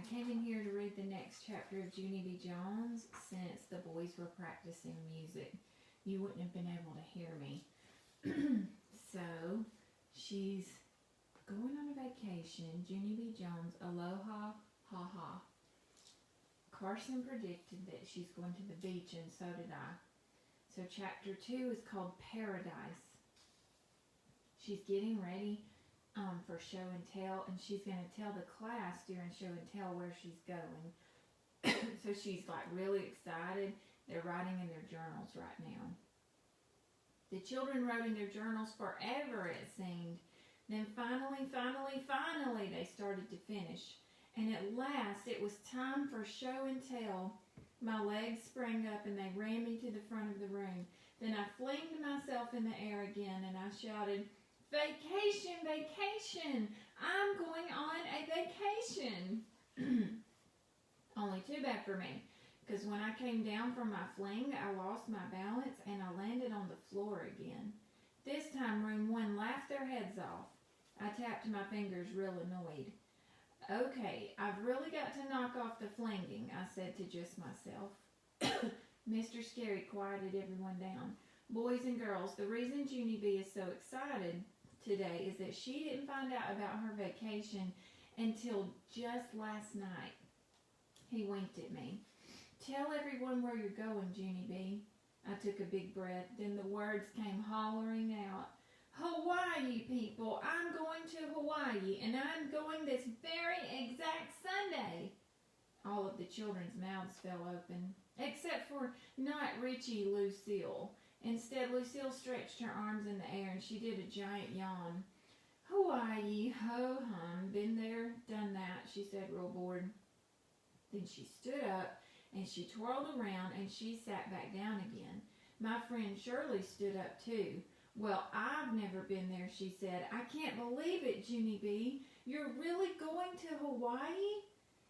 came in here to read the next chapter of Junie B. Jones since the boys were practicing music. You wouldn't have been able to hear me. So, she's going on a vacation. Junie B. Jones, Aloha, ha ha. Carson predicted that she's going to the beach, and so did I. So chapter 2 is called Paradise. She's getting ready for show and tell, and she's going to tell the class during show and tell where she's going. So she's like really excited. They're writing in their journals right now. The children wrote in their journals forever, it seemed. Then finally, they started to finish. And at last, it was time for show and tell. My legs sprang up and they ran me to the front of the room. Then I flinged myself in the air again and I shouted, "Vacation, vacation! I'm going on a vacation!" Only too bad for me, because when I came down from my fling, I lost my balance and I landed on the floor again. This time, room 1 laughed their heads off. I tapped my fingers real annoyed. "Okay, I've really got to knock off the flinging," I said to just myself. Mr. Scary quieted everyone down. "Boys and girls, the reason Junie B is so excited today is that she didn't find out about her vacation until just last night." He winked at me. "Tell everyone where you're going, Junie B." I took a big breath. Then the words came hollering out. "Hawaii, people! I'm going to Hawaii, and I'm going this very exact Sunday." All of the children's mouths fell open, except for not Richie Lucille. Instead, Lucille stretched her arms in the air, and she did a giant yawn. "Hawaii, ho-hum, been there, done that," she said real bored. Then she stood up, and she twirled around, and she sat back down again. My friend Shirley stood up too. "Well, I've never been there," she said. "I can't believe it, Junie B. You're really going to Hawaii?"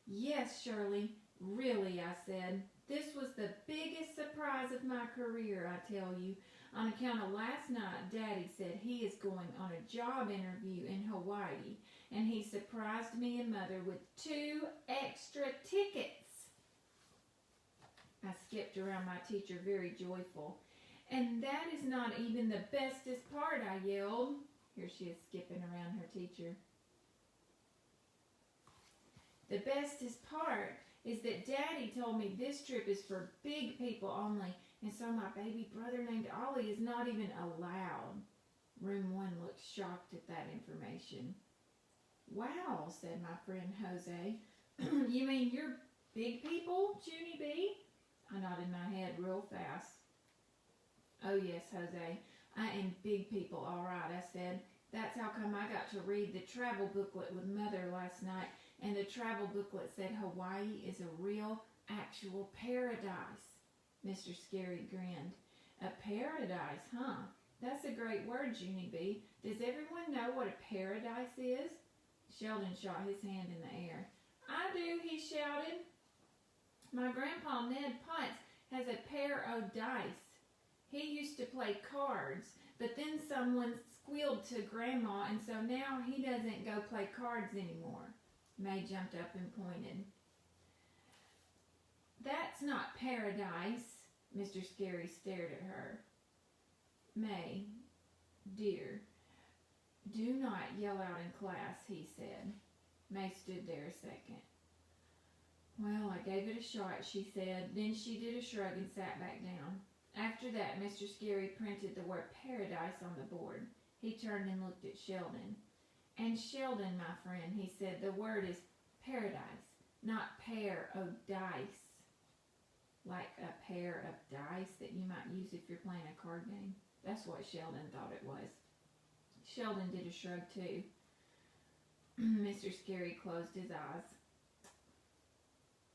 "Yes, Shirley, really," I said. "This was the biggest surprise of my career, I tell you. On account of last night, Daddy said he is going on a job interview in Hawaii, and he surprised me and Mother with 2 extra tickets." I skipped around my teacher very joyful. "And that is not even the bestest part," I yelled. Here she is skipping around her teacher. "The bestest part is that Daddy told me this trip is for big people only, and so my baby brother named Ollie is not even allowed." Room 1 looked shocked at that information. "Wow," said my friend Jose. "You mean you're big people, Junie B?" I nodded my head real fast. "Oh yes, Jose, I am big people, all right," I said. "That's how come I got to read the travel booklet with Mother last night, and the travel booklet said Hawaii is a real, actual paradise." Mr. Scary grinned. "A paradise, huh? That's a great word, Junie B. Does everyone know what a paradise is?" Sheldon shot his hand in the air. "I do," he shouted. "My grandpa Ned Potts has a pair of dice. He used to play cards, but then someone squealed to Grandma, and so now he doesn't go play cards anymore." May jumped up and pointed. "That's not paradise." Mr. Scary stared at her. "May, dear, do not yell out in class," he said. May stood there a second. "Well, I gave it a shot," she said. Then she did a shrug and sat back down. After that, Mr. Scary printed the word paradise on the board. He turned and looked at Sheldon. "And Sheldon, my friend," he said, "the word is paradise, not pair of dice." Like a pair of dice that you might use if you're playing a card game. That's what Sheldon thought it was. Sheldon did a shrug too. Mr. Scary closed his eyes.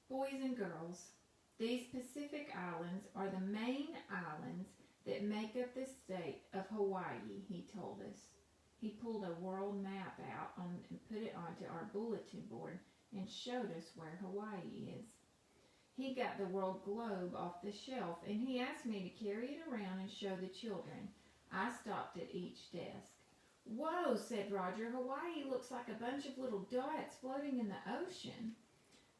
"Boys and girls, these Pacific Islands are the main islands that make up the state of Hawaii," he told us. He pulled a world map out and put it onto our bulletin board and showed us where Hawaii is. He got the world globe off the shelf, and he asked me to carry it around and show the children. I stopped at each desk. "Whoa," said Roger, "Hawaii looks like a bunch of little dots floating in the ocean."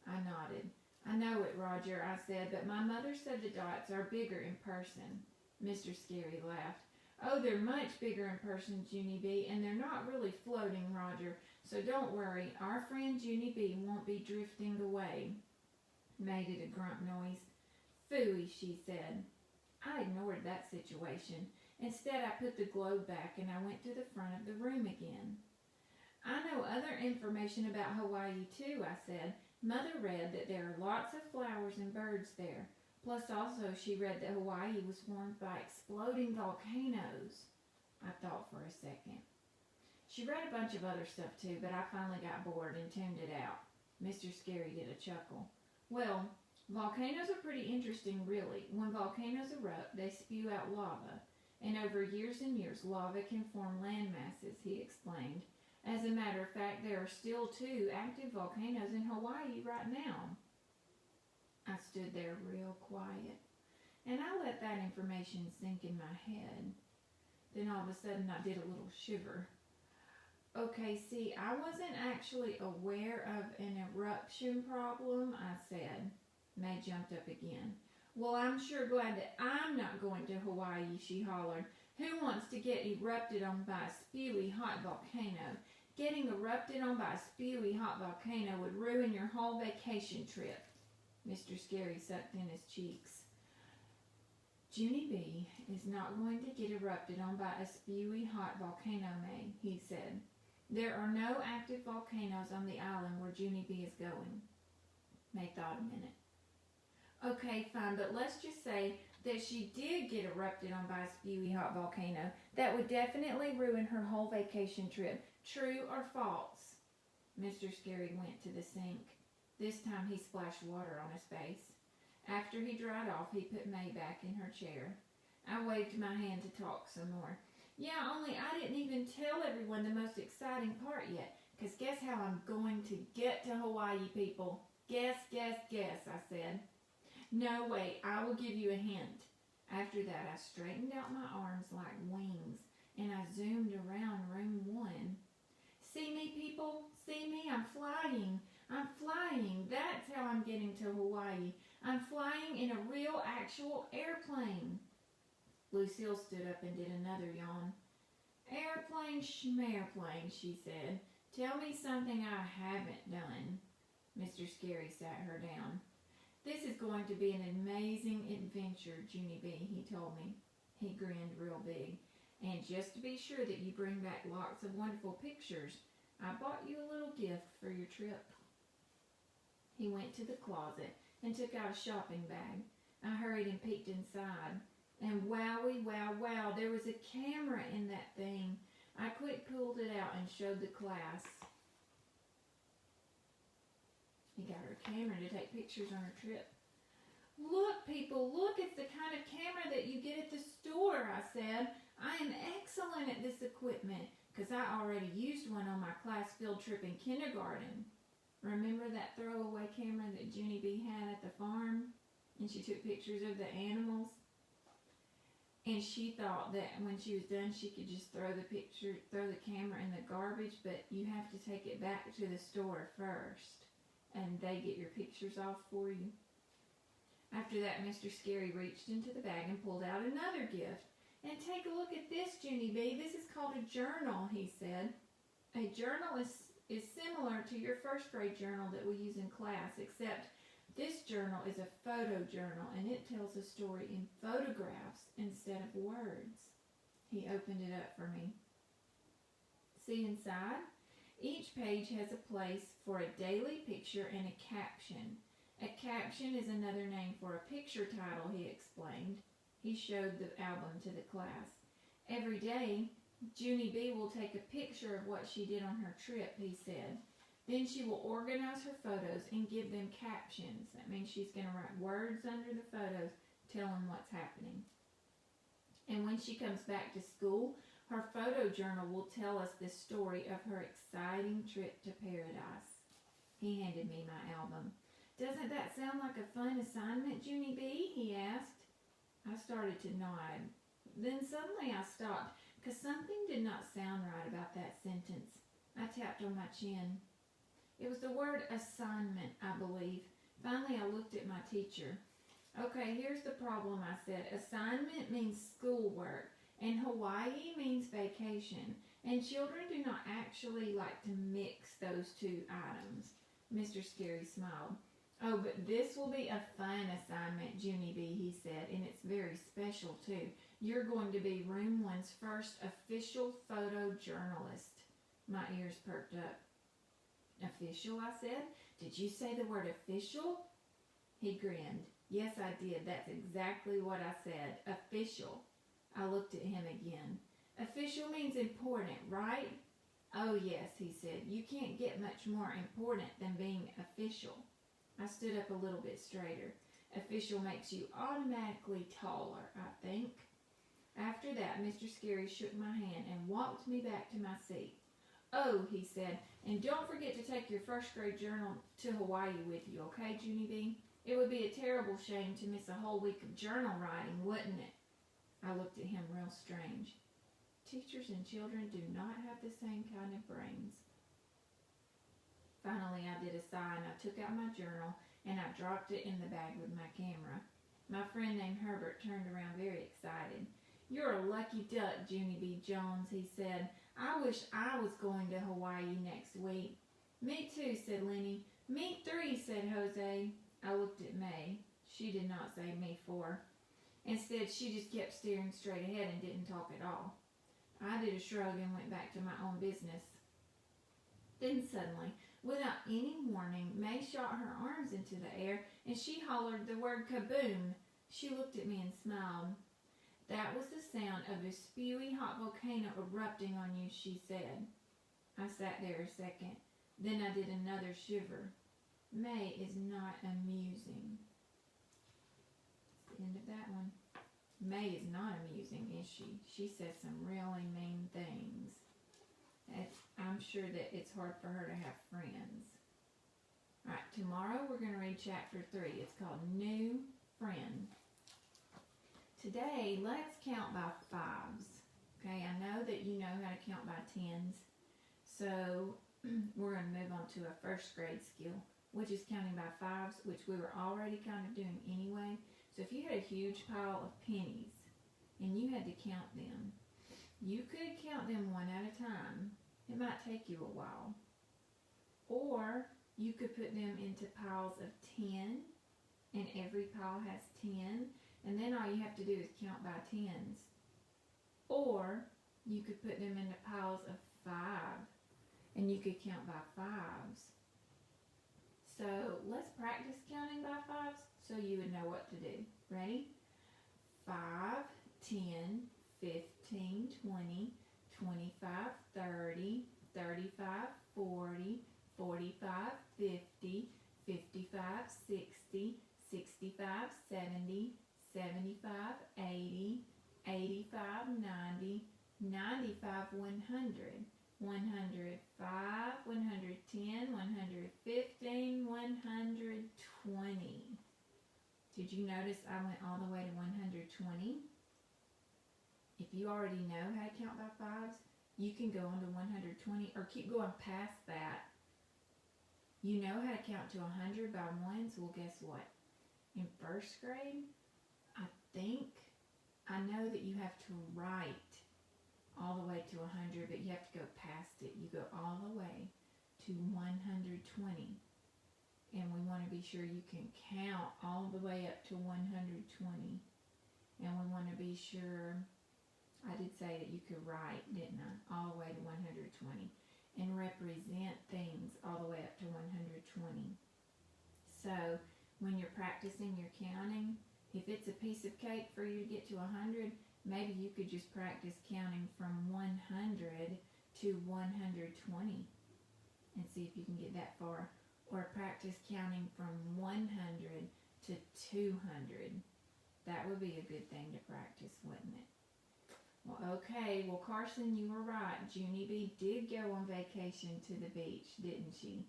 I nodded. I know it, Roger, I said, but my mother said the dots are bigger in person. Mr. Scary laughed. Oh, they're much bigger in person, Junie B, and they're not really floating, Roger, so don't worry. Our friend Junie B won't be drifting away. Made it a grunt noise. Phooey, she said. I ignored that situation. Instead, I put the globe back and I went to the front of the room again. I know other information about Hawaii too, I said. Mother read that there are lots of flowers and birds there. Plus also she read that Hawaii was formed by exploding volcanoes. I thought for a second. She read a bunch of other stuff too, but I finally got bored and tuned it out. Mr. Scary did a chuckle. Well, volcanoes are pretty interesting, really. When volcanoes erupt, they spew out lava. And over years and years, lava can form land masses, he explained. As a matter of fact, there are still 2 active volcanoes in Hawaii right now. I stood there real quiet, and I let that information sink in my head. Then all of a sudden I did a little shiver. Okay, see, I wasn't actually aware of an eruption problem, I said. May jumped up again. Well, I'm sure glad that I'm not going to Hawaii, she hollered. Who wants to get erupted on by a spewy hot volcano? Getting erupted on by a spewy hot volcano would ruin your whole vacation trip. Mr. Scary sucked in his cheeks. Junie B is not going to get erupted on by a spewy hot volcano, May, he said. There are no active volcanoes on the island where Junie B is going. May thought a minute. Okay, fine, but let's just say that she did get erupted on by a spewy hot volcano. That would definitely ruin her whole vacation trip. True or false? Mr. Scary went to the sink. This time he splashed water on his face. After he dried off, he put May back in her chair. I waved my hand to talk some more. Yeah, only I didn't even tell everyone the most exciting part yet. 'Cause guess how I'm going to get to Hawaii, people? Guess, I said. No, wait, I will give you a hint. After that, I straightened out my arms like wings, and I zoomed around room 1. See me, people? See me? I'm flying. That's how I'm getting to Hawaii. I'm flying in a real, actual airplane. Lucille stood up and did another yawn. Airplane schmairplane, she said. Tell me something I haven't done. Mr. Scary sat her down. This is going to be an amazing adventure, Junie B, he told me. He grinned real big. And just to be sure that you bring back lots of wonderful pictures, I bought you a little gift for your trip. He went to the closet and took out a shopping bag. I hurried and peeked inside. And wowie, wow, there was a camera in that thing. I quick pulled it out and showed the class. He got her a camera to take pictures on her trip. Look, people, look, it's the kind of camera that you get at the store, I said. I am excellent at this equipment, 'cause I already used one on my class field trip in kindergarten. Remember that throwaway camera that Junie B had at the farm? And she took pictures of the animals? And she thought that when she was done, she could just throw the camera in the garbage, but you have to take it back to the store first, and they get your pictures off for you. After that, Mr. Scary reached into the bag and pulled out another gift. And take a look at this, Junie B. This is called a journal, he said. A journal is similar to your first grade journal that we use in class, except this journal is a photo journal, and it tells a story in photographs instead of words. He opened it up for me. See inside? Each page has a place for a daily picture and a caption. A caption is another name for a picture title, he explained. He showed the album to the class. Every day, Junie B will take a picture of what she did on her trip, he said. Then she will organize her photos and give them captions. That means she's going to write words under the photos telling what's happening. And when she comes back to school, her photo journal will tell us the story of her exciting trip to paradise. He handed me my album. Doesn't that sound like a fun assignment, Junie B? He asked. I started to nod. Then suddenly I stopped, because something did not sound right about that sentence. I tapped on my chin. It was the word assignment, I believe. Finally, I looked at my teacher. Okay, here's the problem, I said. Assignment means schoolwork, and Hawaii means vacation. And children do not actually like to mix those two items. Mr. Scary smiled. Oh, but this will be a fun assignment, Junie B, he said, and it's very special, too. You're going to be Room 1's first official photojournalist. My ears perked up. Official, I said. Did you say the word official? He grinned. Yes, I did. That's exactly what I said. Official. I looked at him again. Official means important, right? Oh, yes, he said. You can't get much more important than being official. I stood up a little bit straighter. Official makes you automatically taller, I think. After that, Mr. Scary shook my hand and walked me back to my seat. Oh, he said, and don't forget to take your first grade journal to Hawaii with you, okay, Junie B? It would be a terrible shame to miss a whole week of journal writing, wouldn't it? I looked at him real strange. Teachers and children do not have the same kind of brains. Finally, I did a sigh and I took out my journal and I dropped it in the bag with my camera. My friend named Herbert turned around very excited. You're a lucky duck, Junie B. Jones, he said. I wish I was going to Hawaii next week. Me too, said Lenny. Me three, said Jose. I looked at May. She did not say me four. Instead, she just kept staring straight ahead and didn't talk at all. I did a shrug and went back to my own business. Then suddenly, without any warning, May shot her arms into the air and she hollered the word kaboom. She looked at me and smiled. That was the sound of a spewy hot volcano erupting on you, she said. I sat there a second. Then I did another shiver. May is not amusing. That's the end of that one. May is not amusing, is she? She says some really mean things. I'm sure that it's hard for her to have friends. Alright, tomorrow we're going to read chapter 3. It's called New Friend. Today, let's count by fives. Okay, I know that you know how to count by tens. So, we're going to move on to a first grade skill, which is counting by fives, which we were already kind of doing anyway. So if you had a huge pile of pennies and you had to count them, you could count them one at a time. It might take you a while. Or you could put them into piles of 10, and every pile has 10, and then all you have to do is count by tens. Or you could put them into piles of 5, and you could count by fives. So let's practice counting by fives so you would know what to do. Ready? 5, 10, 15, 20, 25, 30, 35, 40, 45, 50, 55, 60, 65, 70, 75, 80, 85, 90, 95, 100, 105, 110, 115, 120. Did you notice I went all the way to 120? If you already know how to count by fives, you can go on to 120 or keep going past that. You know how to count to 100 by ones? Well, guess what? In first grade, I know that you have to write all the way to 100, but you have to go past it. You go all the way to 120. And we want to be sure you can count all the way up to 120. And we want to be sure, I did say that you could write, didn't I? All the way to 120. And represent things all the way up to 120. So, when you're practicing your counting, if it's a piece of cake for you to get to 100, maybe you could just practice counting from 100 to 120 and see if you can get that far. Or practice counting from 100 to 200. That would be a good thing to practice, wouldn't it? Well, okay. Well, Carson, you were right. Junie B did go on vacation to the beach, didn't she?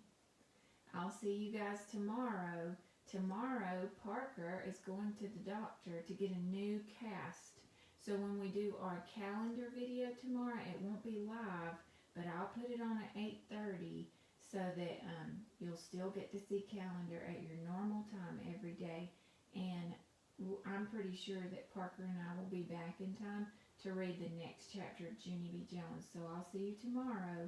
I'll see you guys tomorrow. Tomorrow, Parker is going to the doctor to get a new cast. So when we do our calendar video tomorrow, it won't be live, but I'll put it on at 8:30. So so that you'll still get to see calendar at your normal time every day. And I'm pretty sure that Parker and I will be back in time to read the next chapter of Junie B. Jones. So I'll see you tomorrow.